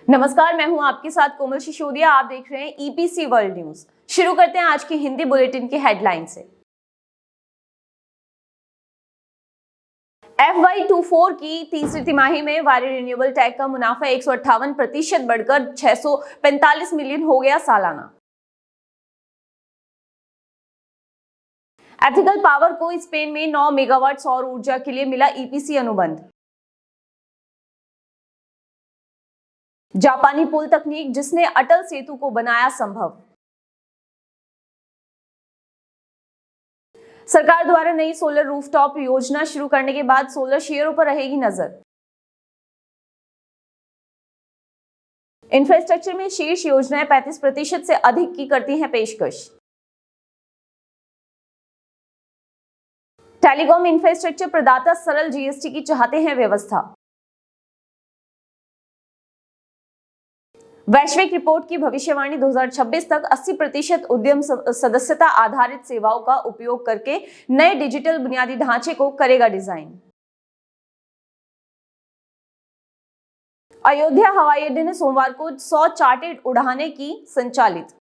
नमस्कार, मैं हूं आपके साथ कोमल सिसोदिया। आप देख रहे हैं ईपीसी वर्ल्ड न्यूज। शुरू करते हैं आज की हिंदी बुलेटिन की हेडलाइन से। FY24 की तीसरी तिमाही में वारी रिन्यूएबल टेक का मुनाफा 158% बढ़कर 645 मिलियन हो गया सालाना। एथिकल पावर को स्पेन में 9 मेगावाट सौर ऊर्जा के लिए मिला ईपीसी अनुबंध। जापानी पुल तकनीक जिसने अटल सेतु को बनाया संभव। सरकार द्वारा नई सोलर रूफटॉप योजना शुरू करने के बाद सोलर शेयरों पर रहेगी नजर। इंफ्रास्ट्रक्चर में शीर्ष योजनाएं 35% से अधिक की करती हैं पेशकश। टेलीकॉम इंफ्रास्ट्रक्चर प्रदाता सरल जीएसटी की चाहते हैं व्यवस्था। वैश्विक रिपोर्ट की भविष्यवाणी 2026 तक 80% उद्यम सदस्यता आधारित सेवाओं का उपयोग करके नए डिजिटल बुनियादी ढांचे को करेगा डिजाइन। अयोध्या हवाई अड्डे ने सोमवार को 100 चार्टर्ड उड़ानें की संचालित।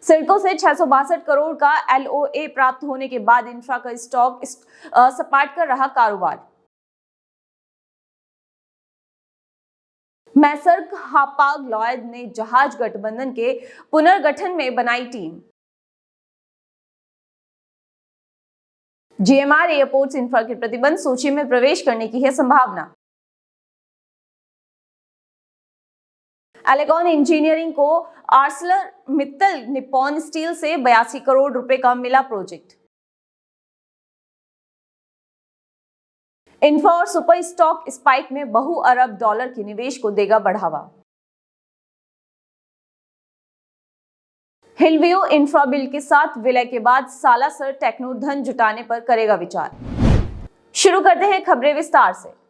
सिडको से 662 करोड़ का LOA प्राप्त होने के बाद इंफ्रा का स्टॉक सपाट कर रहा कारोबार। मैसर्क हापाग लॉयड ने जहाज गठबंधन के पुनर्गठन में बनाई टीम। GMR एयरपोर्ट्स इंफ्रा की प्रतिबंध सूची में प्रवेश करने की है संभावना। एलेगॉन इंजीनियरिंग को आर्सलर मित्तल निप्पॉन स्टील से 82 करोड़ रुपए का मिला प्रोजेक्ट। इंफ्रा और सुपर स्टॉक स्पाइक में बहु अरब डॉलर के निवेश को देगा बढ़ावा। हिलव्यू इंफ्रा बिल के साथ विलय के बाद सालासर टेक्नो धन जुटाने पर करेगा विचार। शुरू करते हैं खबरें विस्तार से।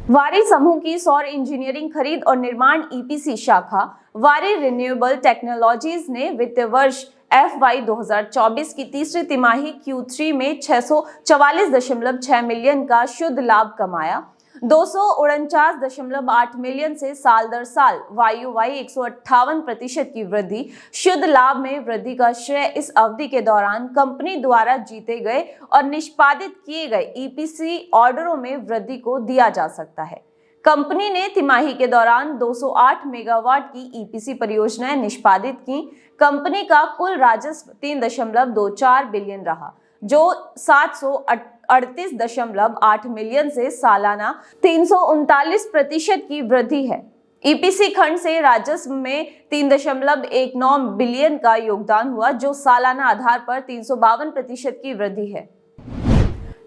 वारी समूह की सौर इंजीनियरिंग खरीद और निर्माण ईपीसी शाखा वारी रिन्यूएबल टेक्नोलॉजीज ने वित्तीय वर्ष FY 2024 की तीसरी तिमाही Q3 में 644.6 मिलियन का शुद्ध लाभ कमाया। 249.8 मिलियन से साल दर साल YoY 158% की वृद्धि। शुद्ध लाभ में वृद्धि का श्रेय इस अवधि के दौरान कंपनी द्वारा जीते गए और निष्पादित किए गए ईपीसी ऑर्डरों में वृद्धि को दिया जा सकता है। कंपनी ने तिमाही के दौरान 208 मेगावाट की ईपीसी परियोजनाएं निष्पादित की। कंपनी का कुल राजस्व 3.24 बिलियन रहा, जो 738.8 मिलियन से सालाना 339% की वृद्धि है। ईपीसी खंड से राजस्व में 3.19 बिलियन का योगदान हुआ, जो सालाना आधार पर 352% की वृद्धि है।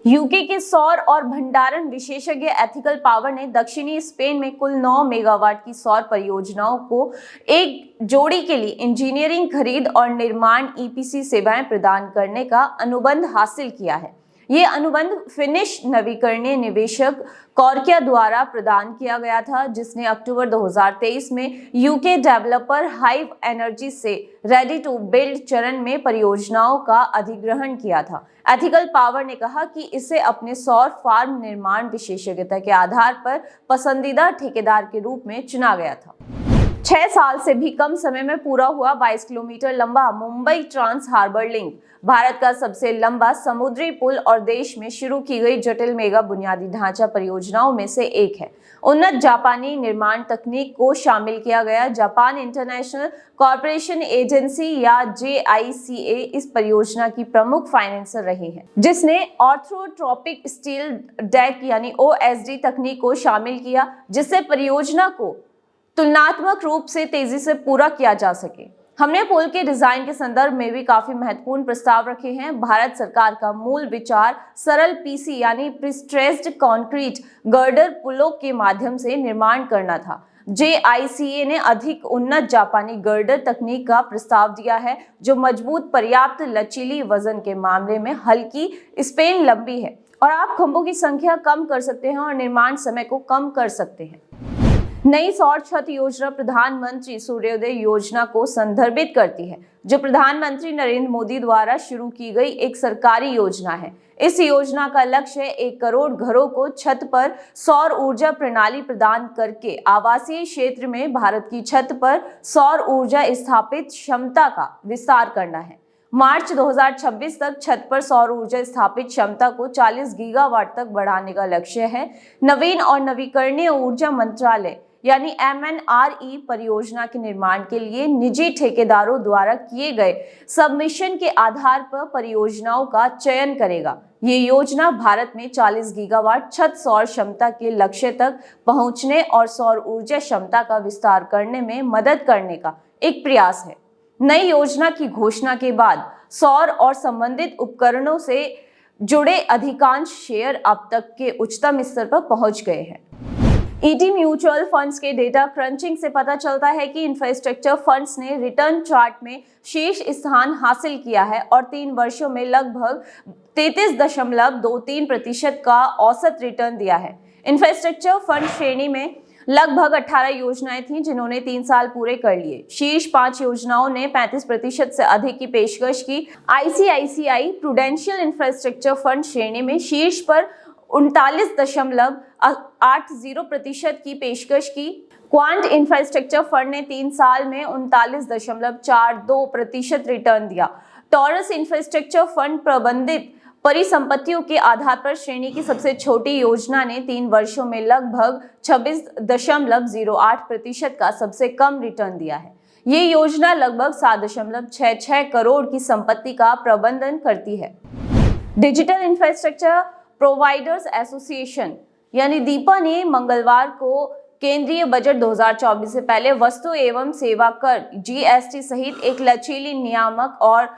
यूके के सौर और भंडारण विशेषज्ञ एथिकल पावर ने दक्षिणी स्पेन में कुल 9 मेगावाट की सौर परियोजनाओं को एक जोड़ी के लिए इंजीनियरिंग खरीद और निर्माण ईपीसी सेवाएं प्रदान करने का अनुबंध हासिल किया है। ये अनुबंध फिनिश नवीकरणीय निवेशक कॉर्किया द्वारा प्रदान किया गया था, जिसने अक्टूबर 2023 में यूके डेवलपर हाइव एनर्जी से रेडी टू बिल्ड चरण में परियोजनाओं का अधिग्रहण किया था। एथिकल पावर ने कहा कि इसे अपने सौर फार्म निर्माण विशेषज्ञता के आधार पर पसंदीदा ठेकेदार के रूप में चुना गया था। 6 साल से भी कम समय में पूरा हुआ 22 किलोमीटर लंबा Mumbai trans harbour link Bharat का सबसे लंबा समुद्री पुल और देश में शुरू की गई जटिल मेगा बुनियादी ढांचा परियोजनाओं में से एक है। उन्नत जापानी निर्माण तकनीक को शामिल किया गया। जापान इंटरनेशनल कॉर्पोरेशन एजेंसी या JICA इस परियोजना की प्रमुख फाइनेंसर रही है, जिसने ऑर्थोट्रोपिक स्टील डेक यानी OSD तकनीक को शामिल किया, जिससे परियोजना को तुलनात्मक रूप से तेजी से पूरा किया जा सके। हमने पुल के डिजाइन के संदर्भ में भी काफी महत्वपूर्ण प्रस्ताव रखे हैं। भारत सरकार का मूल विचार सरल PC यानी प्रीस्ट्रेस्ड कंक्रीट गर्डर पुलों के माध्यम से निर्माण करना था। JICA ने अधिक उन्नत जापानी गर्डर तकनीक का प्रस्ताव दिया है, जो मजबूत, पर्याप्त लचीली, वजन के मामले में हल्की, स्पेन लंबी है और आप खंभों की संख्या कम कर सकते हैं और निर्माण समय को कम कर सकते हैं। नई सौर छत योजना प्रधानमंत्री सूर्योदय योजना को संदर्भित करती है, जो प्रधानमंत्री नरेंद्र मोदी द्वारा शुरू की गई एक सरकारी योजना है। इस योजना का लक्ष्य 1 करोड़ घरों को छत पर सौर ऊर्जा प्रणाली प्रदान करके आवासीय क्षेत्र में भारत की छत पर सौर ऊर्जा स्थापित क्षमता का विस्तार करना है। मार्च 2026 तक छत पर सौर ऊर्जा स्थापित क्षमता को 40 गीगावाट तक बढ़ाने का लक्ष्य है। नवीन और नवीकरणीय ऊर्जा मंत्रालय यानी MNRE परियोजना के निर्माण के लिए निजी ठेकेदारों द्वारा किए गए सबमिशन के आधार पर परियोजनाओं का चयन करेगा। ये योजना भारत में 40 गीगावाट छत सौर क्षमता के लक्ष्य तक पहुंचने और सौर ऊर्जा क्षमता का विस्तार करने में मदद करने का एक प्रयास है। नई योजना की घोषणा के बाद सौर और संबंधित उपकरणों से जुड़े अधिकांश शेयर अब तक के उच्चतम स्तर पर पहुंच गए हैं। ईटी म्यूचुअल फंड्स के डेटा क्रंचिंग से पता चलता है कि इंफ्रास्ट्रक्चर फंड्स ने रिटर्न चार्ट में शीर्ष स्थान हासिल किया है और 3 वर्षों में लगभग 33.23% का औसत रिटर्न दिया है। इंफ्रास्ट्रक्चर फंड श्रेणी में लगभग 18 योजनाएं थीं जिन्होंने 3 साल पूरे कर लिए। शीर्ष 5 योजनाओं ने 35% से अधिक की पेशकश की। ICICI प्रूडेंशियल इंफ्रास्ट्रक्चर फंड श्रेणी में शीर्ष पर 39.80% की पेशकश की। क्वांट इंफ्रास्ट्रक्चर फंड ने 3 साल में 39.42% रिटर्न दिया। टॉरस इंफ्रास्ट्रक्चर फंड प्रबंधित परिसंपत्तियों के आधार पर श्रेणी की सबसे छोटी योजना ने 3 वर्षों में लगभग 26.08% का सबसे कम रिटर्न दिया है। ये योजना लगभग 7.66 करोड़ की संपत्ति का प्रबंधन करती है। डिजिटल इंफ्रास्ट्रक्चर प्रोवाइडर्स एसोसिएशन यानी दीपा ने मंगलवार को केंद्रीय बजट 2024 से पहले वस्तु एवं सेवा कर GST सहित एक लचीली नियामक और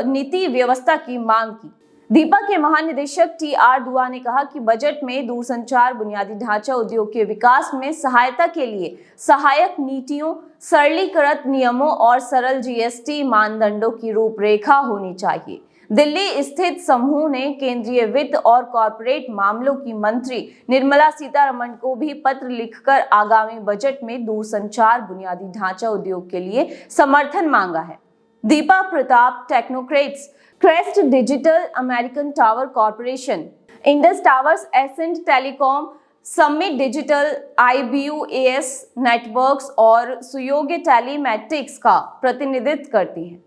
नीति व्यवस्था की मांग की। दीपा के महानिदेशक TR दुआ ने कहा कि बजट में दूरसंचार बुनियादी ढांचा उद्योग के विकास में सहायता के लिए सहायक नीतियों, सरलीकृत नियमों और सरल GST मानदंडों की रूपरेखा होनी चाहिए। दिल्ली स्थित समूह ने केंद्रीय वित्त और कॉर्पोरेट मामलों की मंत्री निर्मला सीतारमण को भी पत्र लिखकर आगामी बजट में दूरसंचार बुनियादी ढांचा उद्योग के लिए समर्थन मांगा है। Deepa Pratap technocrats, Crest Digital, American Tower Corporation, Indus Towers, Ascent Telecom, Summit Digital, IBUAS networks और सुयोग्य टेलीमेटिक्स का प्रतिनिधित्व करती है।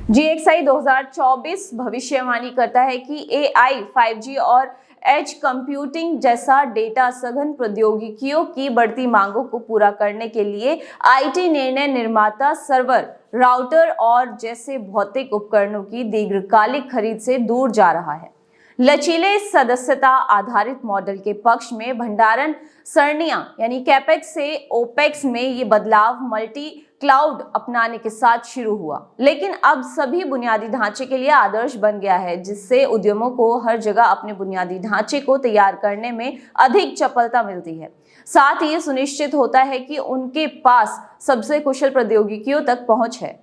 GXI 2024 भविष्यवाणी करता है कि AI, 5G और एज कंप्यूटिंग जैसा डेटा सघन प्रौद्योगिकियों की बढ़ती मांगों को पूरा करने के लिए IT निर्णय निर्माता सर्वर, राउटर और जैसे भौतिक उपकरणों की दीर्घकालिक खरीद से दूर जा रहा है। लचीले सदस्यता आधारित मॉडल के पक्ष में भंडारण सरणियां यानी कैपेक्स से ओपेक्स में ये बदलाव मल्टी क्लाउड अपनाने के साथ शुरू हुआ, लेकिन अब सभी बुनियादी ढांचे के लिए आदर्श बन गया है, जिससे उद्यमों को हर जगह अपने बुनियादी ढांचे को तैयार करने में अधिक चपलता मिलती है। साथ ही ये सुनिश्चित होता है कि उनके पास सबसे कुशल प्रौद्योगिकियों तक पहुंच है।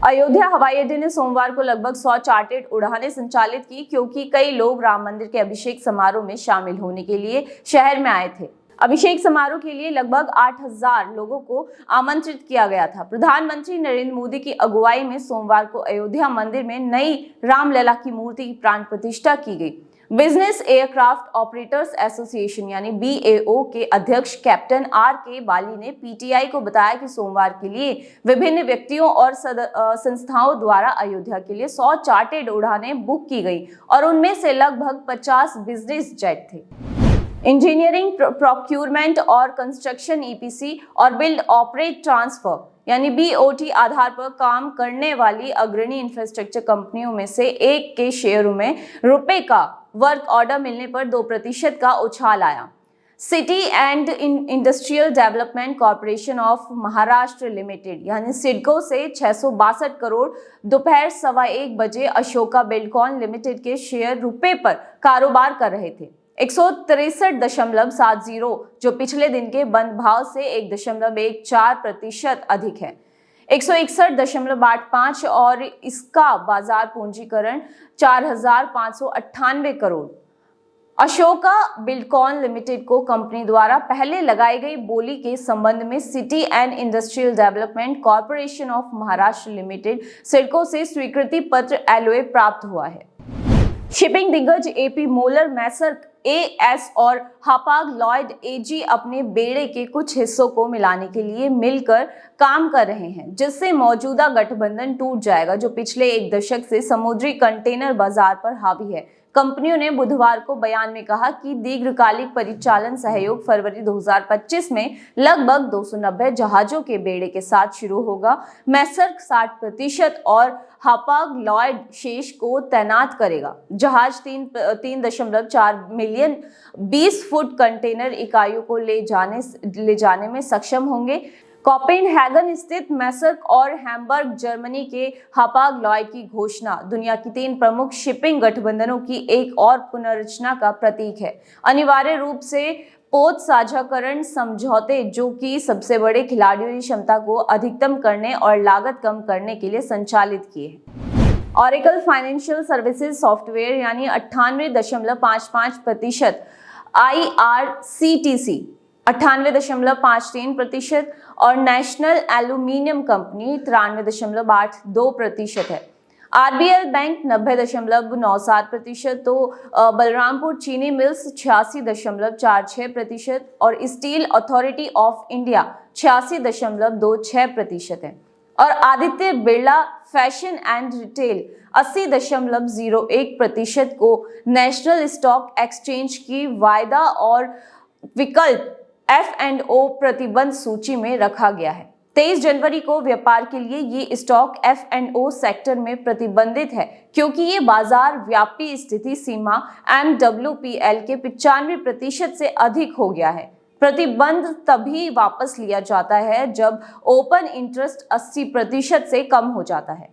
अयोध्या हवाई अड्डे ने सोमवार को लगभग 100 चार्टर्ड उड़ानें संचालित की, क्योंकि कई लोग राम मंदिर के अभिषेक समारोह में शामिल होने के लिए शहर में आए थे। अभिषेक समारोह के लिए लगभग 8000 लोगों को आमंत्रित किया गया था। प्रधानमंत्री नरेंद्र मोदी की अगुवाई में सोमवार को अयोध्या मंदिर में नई रामलला की मूर्ति की प्राण प्रतिष्ठा की गई। बिजनेस एयरक्राफ्ट ऑपरेटर्स एसोसिएशन यानी BAO के अध्यक्ष कैप्टन RK बाली ने PTI को बताया कि सोमवार के लिए विभिन्न व्यक्तियों और संस्थाओं द्वारा अयोध्या के लिए 100 चार्टर्ड उड़ानें बुक की गई और उनमें से लगभग 50 बिजनेस जेट थे। इंजीनियरिंग, प्रोक्यूरमेंट और कंस्ट्रक्शन EPC और बिल्ड ऑपरेट ट्रांसफर यानी BOT आधार पर काम करने वाली अग्रणी इंफ्रास्ट्रक्चर कंपनियों में से एक के शेयरों में रुपए का वर्क ऑर्डर मिलने पर 2% का उछाल आया। City and industrial development corporation of Maharashtra limited यानी सिडको से 662 करोड़ दोपहर 1:15 बजे अशोका बिल्डकॉन लिमिटेड के शेयर रुपए पर कारोबार कर रहे थे। 163.70 जो पिछले दिन के बंद भाव से 1.14% अधिक है। 161.85 और इसका बाजार पूंजीकरण 4598 करोड़। अशोका बिल्डकॉन लिमिटेड को कंपनी द्वारा पहले लगाई गई बोली के संबंध में city and industrial development corporation of Maharashtra limited CIDCO से स्वीकृति पत्र एलओए प्राप्त हुआ है। शिपिंग दिग्गज एपी मोलर, मैसर्क एएस और हपाग लॉयड एजी अपने बेड़े के कुछ हिस्सों को मिलाने के लिए मिलकर काम कर रहे हैं, जिससे मौजूदा गठबंधन टूट जाएगा जो पिछले एक दशक से समुद्री कंटेनर बाजार पर हावी है। कंपनियों ने बुधवार को बयान में कहा कि दीर्घकालिक परिचालन सहयोग फरवरी 2025 में लगभग 290 जहाजों के बेड़े के साथ शुरू होगा। मैसर्क 60% और हपाग लॉयड शेष को तैनात करेगा। जहाज 3.4 मिलियन 20 फुट कंटेनर इकाइयों को ले जाने में सक्षम होंगे। कोपेनहेगन स्थित मैसर्क और हैम्बर्ग जर्मनी के हपाग लॉयड की घोषणा दुनिया की 3 प्रमुख शिपिंग गठबंधनों की एक और पुनर्रचना का प्रतीक है। अनिवार्य रूप से पोत साझाकरण समझौते, जो कि सबसे बड़े खिलाड़ियों की क्षमता को अधिकतम करने और लागत कम करने के लिए संचालित किए हैं। ऑरेकल फाइनेंशियल सर्विसेज सॉफ्टवेयर यानी 98.55%, IRCTC 98.53% और नेशनल एल्यूमिनियम कंपनी 93.82% है। आरबीएल बैंक 90.97%, तो बलरामपुर चीनी मिल्स 86.46% और स्टील अथॉरिटी ऑफ इंडिया 86.26% है। और Aditya Birla fashion and retail 80.01% को नेशनल स्टॉक एक्सचेंज की वायदा और विकल्प F&O प्रतिबंध सूची में रखा गया है। 23 जनवरी को व्यापार के लिए ये स्टॉक F&O सेक्टर में प्रतिबंधित है, क्योंकि ये बाजार व्यापी स्थिति सीमा MWPL के 95% से अधिक हो गया है। प्रतिबंध तभी वापस लिया जाता है जब ओपन इंटरेस्ट 80% से कम हो जाता है।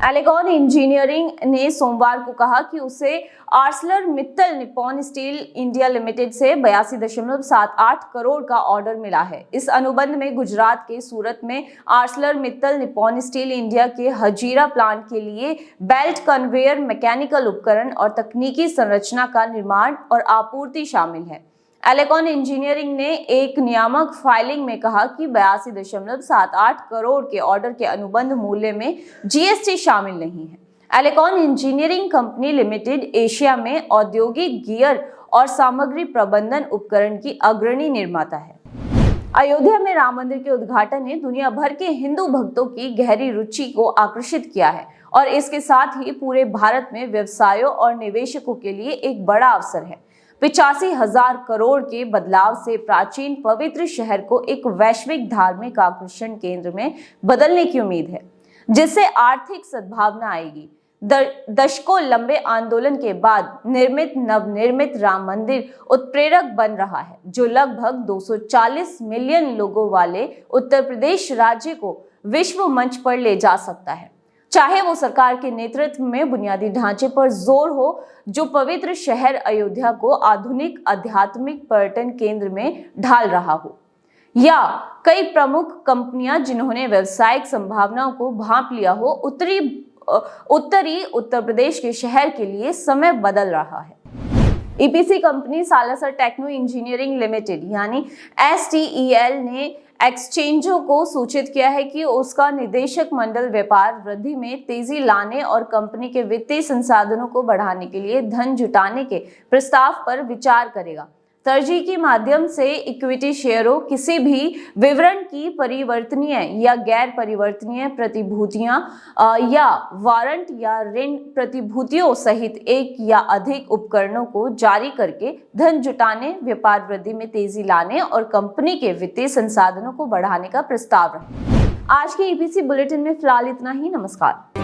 एलेगॉन इंजीनियरिंग ने सोमवार को कहा कि उसे आर्सलर-मित्तल निप्पॉन स्टील इंडिया लिमिटेड से 82.78 करोड़ का ऑर्डर मिला है। इस अनुबंध में गुजरात के सूरत में आर्सलर-मित्तल निप्पॉन स्टील इंडिया के हजीरा प्लांट के लिए बेल्ट कन्वेयर, मैकेनिकल उपकरण और तकनीकी संरचना का निर्माण और आपूर्ति शामिल है। एलेगॉन इंजीनियरिंग ने एक नियामक फाइलिंग में कहा कि 82.78 करोड़ के ऑर्डर के अनुबंध मूल्य में जीएसटी शामिल नहीं है। एलेगॉन इंजीनियरिंग कंपनी लिमिटेड एशिया में औद्योगिक गियर और सामग्री प्रबंधन उपकरण की अग्रणी निर्माता है। अयोध्या में राम मंदिर के उद्घाटन ने दुनिया भर के हिंदू भक्तों की गहरी रुचि को आकर्षित किया है और इसके साथ ही पूरे भारत में व्यवसायों और निवेशकों के लिए एक बड़ा अवसर है। 85,000 करोड़ के बदलाव से प्राचीन पवित्र शहर को एक वैश्विक धार्मिक आकर्षण केंद्र में बदलने की उम्मीद है, जिससे आर्थिक सद्भावना आएगी। दशकों लंबे आंदोलन के बाद नवनिर्मित राम मंदिर उत्प्रेरक बन रहा है, जो लगभग 240 मिलियन लोगों वाले उत्तर प्रदेश राज्य को विश्व मंच पर ले जा सकता है, चाहे वो सरकार के नेतृत्व में बुनियादी ढांचे पर जोर हो, जो पवित्र शहर अयोध्या को आधुनिक आध्यात्मिक पर्यटन केंद्र में ढाल रहा हो, या कई प्रमुख कंपनियां जिन्होंने व्यावसायिक संभावनाओं को भांप लिया हो। उत्तरी उत्तर प्रदेश के शहर के लिए समय बदल रहा है। EPC company Salasar techno engineering limited यानी STEL ने एक्सचेंजों को सूचित किया है कि उसका निदेशक मंडल व्यापार वृद्धि में तेजी लाने और कंपनी के वित्तीय संसाधनों को बढ़ाने के लिए धन जुटाने के प्रस्ताव पर विचार करेगा। तरजीह के माध्यम से इक्विटी शेयरों, किसी भी विवरण की परिवर्तनीय या गैर परिवर्तनीय प्रतिभूतियां या वारंट या ऋण प्रतिभूतियों सहित एक या अधिक उपकरणों को जारी करके धन जुटाने, व्यापार वृद्धि में तेजी लाने और कंपनी के वित्तीय संसाधनों को बढ़ाने का प्रस्ताव है। आज के ईपीसी बुलेटिन में फिलहाल इतना ही। नमस्कार।